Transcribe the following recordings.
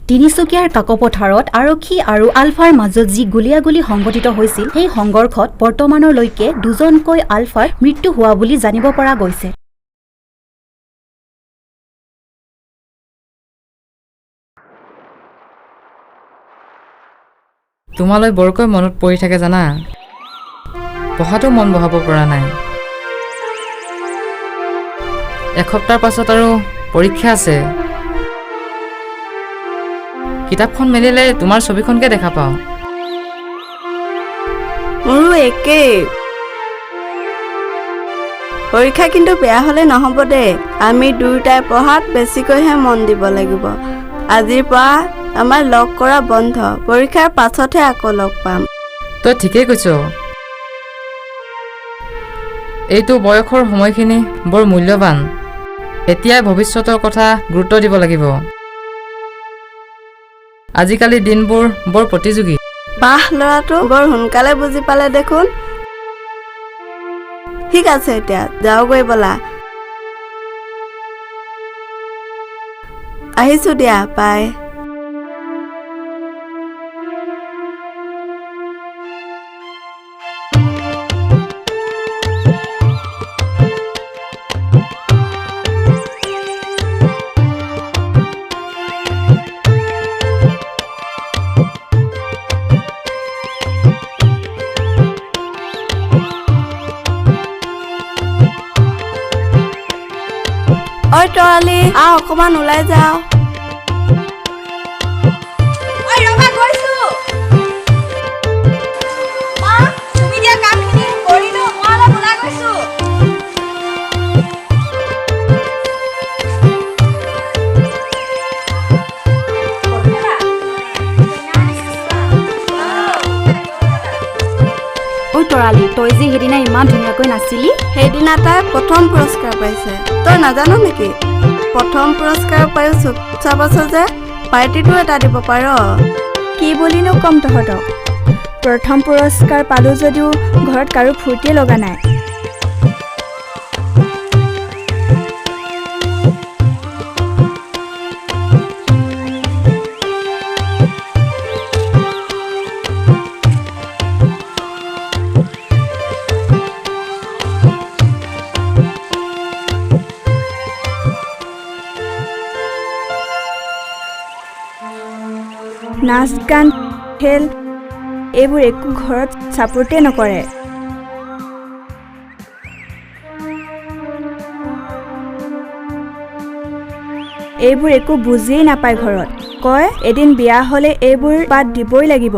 তিনিচুকীয়াৰ কাকপথাৰত আৰক্ষী আৰু আলফাৰ মাজত যি গুলিয়াগুলি সংঘটিত হৈছিল সেই সংঘৰ্ষত বৰ্তমানলৈকে দুজনকৈ আলফাৰ মৃত্যু হোৱা বুলি জানিব পৰা গৈছে। তোমালৈ বৰকৈ মনত পৰি থাকে জানা, পঢ়াটো মন বহাব পৰা নাই। এসপ্তাহৰ পাছত আৰু পৰীক্ষা আছে। কিতাপখন মেলিলে তোমাৰ ছবিখনকে দেখা পাওঁ। মোৰো একেই। পৰীক্ষা কিন্তু বেয়া হ'লে নহ'ব দে। আমি দুয়োটাই পঢ়াত বেছিকৈহে মন দিব লাগিব। আজিৰ পৰা আমাৰ লগ কৰা বন্ধ। পৰীক্ষাৰ পাছতহে আকৌ লগ পাম। তই ঠিকেই কৈছ। এইটো বয়সৰ সময়খিনি বৰ মূল্যৱান। এতিয়াই ভৱিষ্যতৰ কথা গুৰুত্ব দিব লাগিব। আজিকালি দিনবোৰ বৰ প্ৰতিযোগী। বাহ, ল'ৰাটো বৰ সোনকালে বুজি পালে দেখোন। ঠিক আছে, এতিয়া যাওঁগৈ ব'লা। আহিছো দিয়া, বাই। ঐ তৰালি, অকমান ওলাই যাও। তৰালি, তই যে সেইদিনা ইমান ধুনীয়াকৈ নাচিলি। সেইদিনা তাই প্ৰথম পুৰস্কাৰ পাইছে। তই নাজানো নেকি? প্ৰথম পুৰস্কাৰ পায়ো চুপচাপ আছ যে, পাৰ্টিটো এটা দিব পাৰ। কি বুলিনো ক'ম তহঁতক? প্ৰথম পুৰস্কাৰ পালোঁ যদিও ঘৰত কাৰো ফূৰ্তিয়ে লগা নাই। নাচ গান খেল এইবোৰ একো ঘৰত ছাপোৰ্টে নকৰে। এইবোৰ একো বুজিয়েই নাপায় ঘৰত। কয় এদিন বিয়া হ'লে এইবোৰ বাদ দিবই লাগিব,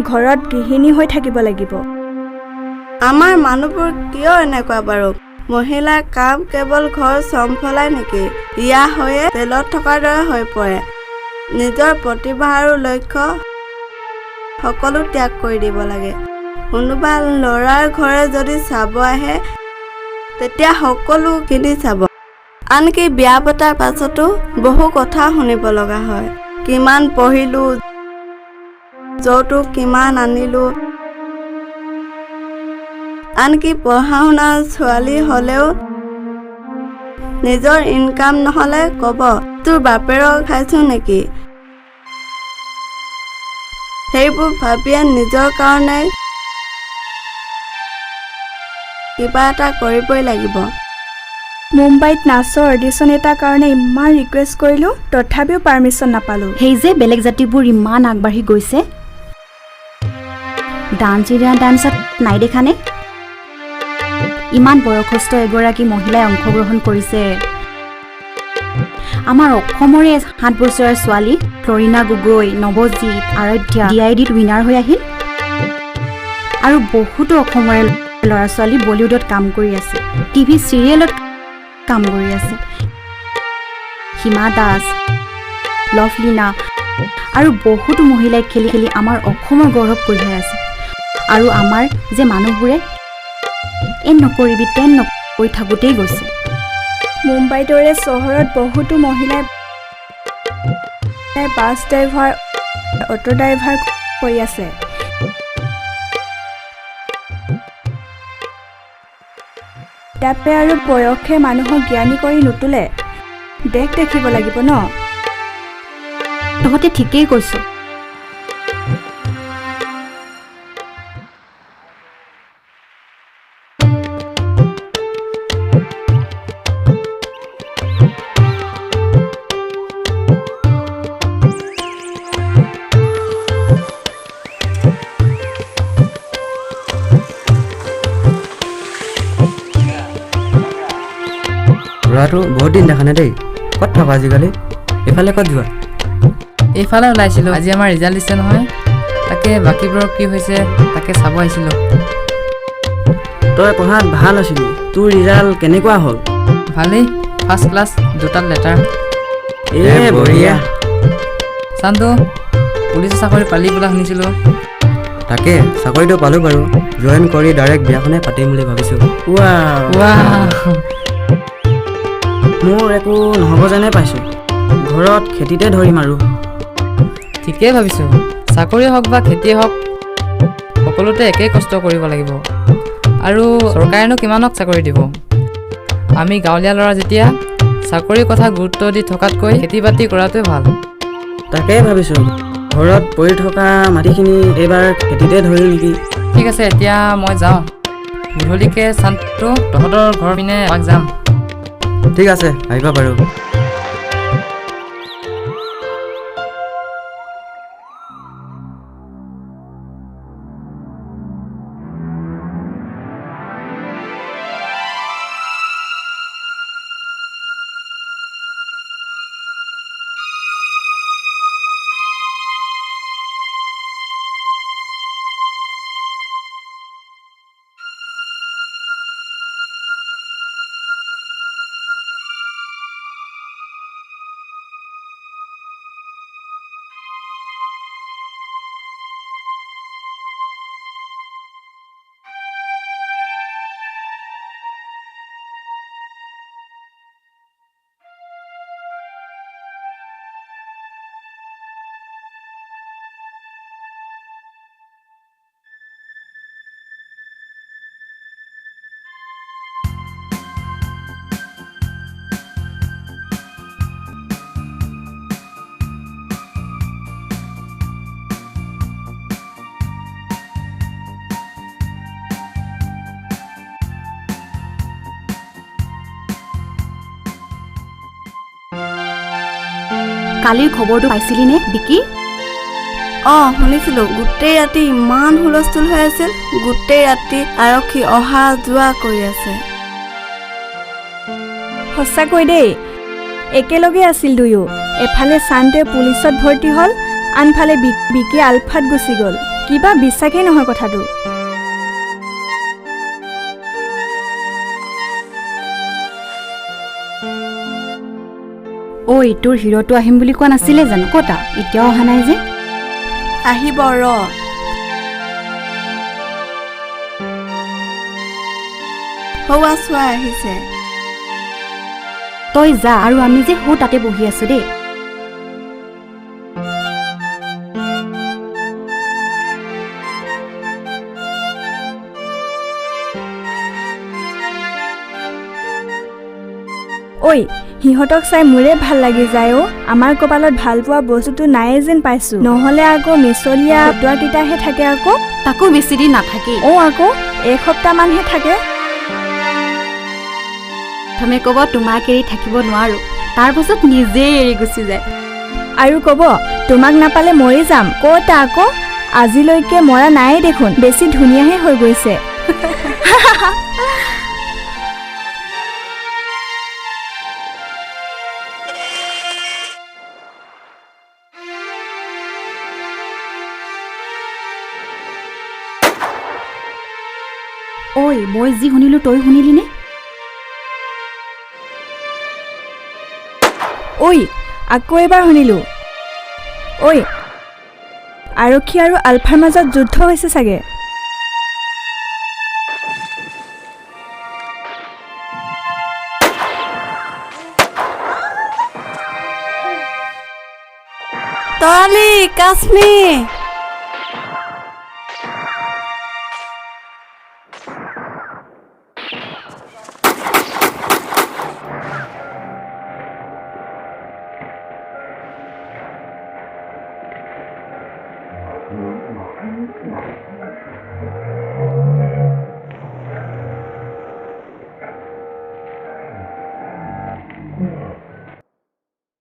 ঘৰত গৃহিণী হৈ থাকিব লাগিব। আমাৰ মানুহবোৰ কিয় এনেকুৱা বাৰু? মহিলাৰ কাম কেৱল ঘৰ চম্ভলাই নেকি? বিয়া হৈয়ে তেলত থকাৰ দৰে হৈ পৰে। নিজৰ প্ৰতিভা আৰু লক্ষ্য সকলো ত্যাগ কৰি দিব লাগে। কোনোবা ল'ৰাৰ ঘৰে যদি চাব আহে তেতিয়া সকলোখিনি চাব। আনকি বিয়া পতাৰ পাছতো বহু কথা শুনিব লগা হয়। কিমান পঢ়িলো, যৌতুক কিমান আনিলো। আনকি পঢ়া শুনা ছোৱালী হ'লেও নিজৰ ইনকাম নহ'লে ক'ব তোৰ বাপেৰক খাইছো নেকি? সেইবোৰ ভাবিয়ে নিজৰ কাৰণে কিবা এটা কৰিবই লাগিব। মুম্বাইত নাচৰ অডিশ্যন এটাৰ কাৰণে ইমান ৰিকুৱেষ্ট কৰিলোঁ, তথাপিও পাৰ্মিশ্যন নাপালোঁ। সেই যে বেলেগ জাতিবোৰ ইমান আগবাঢ়ি গৈছে, ডান্স ইণ্ডিয়া ডান্সত নাই দেখানে? ইমান বয়সস্থ এগৰাকী মহিলাই অংশগ্ৰহণ কৰিছে। আমাৰ অসমৰে 7 বছৰীয়া ছোৱালী ফ্লৰিনা গগৈ, নৱজিত, আৰাধ্যা DIDত উইনাৰ হৈ আহিল। আৰু বহুতো অসমৰে ল'ৰা ছোৱালী বলিউডত কাম কৰি আছে, টিভি চিৰিয়েলত কাম কৰি আছে। হিমা দাস, লভলীনা আৰু বহুতো মহিলাই খেলি খেলি আমাৰ অসমৰ গৌৰৱ কঢ়িয়াই আছে। আৰু আমাৰ যে মানুহবোৰে এন নকৰিবি তেন নকৈ থাকোঁতেই গৈছে। মুম্বাইৰ দৰে চহৰত বহুতো মহিলাই বাছ ড্ৰাইভাৰ, অটো ড্ৰাইভাৰ কৰি আছে। কিতাপে আৰু বয়সে মানুহক জ্ঞানী কৰি নুতুলে। দেশ দেখিব লাগিব ন। তহঁতে ঠিকেই কৈছ। ল'ৰাটো বহুত দিন দেখা নাই দেই। ক'ত থাক আজিকালি? এইফালে ক'ত যোৱা? এইফালে ওলাইছিলোঁ, আজি আমাৰ ৰিজাল্ট দিছে নহয়, তাকে বাকীবোৰৰ কি হৈছে তাকে চাব আহিছিলোঁ। তই পঢ়াত ভাল আছিলি, তোৰ ৰিজাল্ট কেনেকুৱা হ'ল? ভালেই, ফাৰ্ষ্ট ক্লাছ, 2টাত লেটাৰ। বঢ়িয়া। চান্তু, পুলিচৰ চাকৰি পালি বোলা শুনিছিলোঁ। তাকে চাকৰিটো পালোঁ বাৰু, জইন কৰি ডাইৰেক্ট বিয়াখনে পাতিম বুলি ভাবিছোঁ। মোৰ একো নহ'ব যেনে পাইছোঁ, ঘৰত খেতিতে ধৰিম আৰু। ঠিকেই ভাবিছোঁ, চাকৰিয়ে হওক বা খেতিয়ে হওক সকলোতে একেই কষ্ট কৰিব লাগিব। আৰু চৰকাৰেনো কিমানক চাকৰি দিব? আমি গাঁৱলীয়া ল'ৰা যেতিয়া চাকৰিৰ কথা গুৰুত্ব দি থকাতকৈ খেতি বাতি কৰাটোৱে ভাল। তাকেই ভাবিছোঁ, ঘৰত পৰি থকা মাটিখিনি এইবাৰ খেতিতে ধৰিম নেকি। ঠিক আছে, এতিয়া মই যাওঁ। গধূলিকৈ চান্তু তহঁতৰ ঘৰ পিনে এপাক যাম। ঠিক আছে, আহিবা বাৰু। কালিৰ খবৰটো পাইছিলি নে বিকি? শুনিছিলোঁ। গোটেই ৰাতি ইমান হুলস্থুল হৈ আছিল, গোটেই ৰাতি আৰক্ষী অহা যোৱা কৰি আছে। সঁচাকৈ দেই, একেলগে আছিল দুয়ো। এফালে চান্তুৱে পুলিচত ভৰ্তি হ'ল, আনফালে বিকি আলফাত গুচি গ'ল। কিবা বিশ্বাসেই নহয় কথাটো। ঐ, তোৰ হিৰোটো আহিম বুলি কোৱা নাছিলে জানো? ক'তা এতিয়াও অহা নাই যে? আহিব ৰ। হৌৱা চোৱা আহিছে। তই যা, আৰু আমি যে তাতে বহি আছো দেই। ঐ, সিহঁতক চাই মোৰে ভাল লাগি যায় অ'। আমাৰ কপালত ভাল পোৱা বস্তুটো নাইয়ে যেন পাইছো। নহ'লে আকৌ মিছলীয়া ফটোৱাকেইটাহে থাকে আকৌ। তাকো বেছি দিন নাথাকে। আকৌ এসপ্তাহমানহে থাকে। প্ৰথমে ক'ব তোমাক এৰি থাকিব নোৱাৰো, তাৰ পাছত নিজেই এৰি গুচি যায়। আৰু ক'ব তোমাক নাপালে মৰি যাম। ক'তা আকৌ আজিলৈকে মৰা নাইয়ে দেখোন, বেছি ধুনীয়াহে হৈ গৈছে। ঐ, মই যি শুনিলো তই শুনিলি নে? ঐ, আকৌ এবাৰ শুনিলো। ঐ, আৰক্ষী আৰু আলফাৰ মাজত যুদ্ধ হৈছে চাগে। তৰালি, কাশ্মী।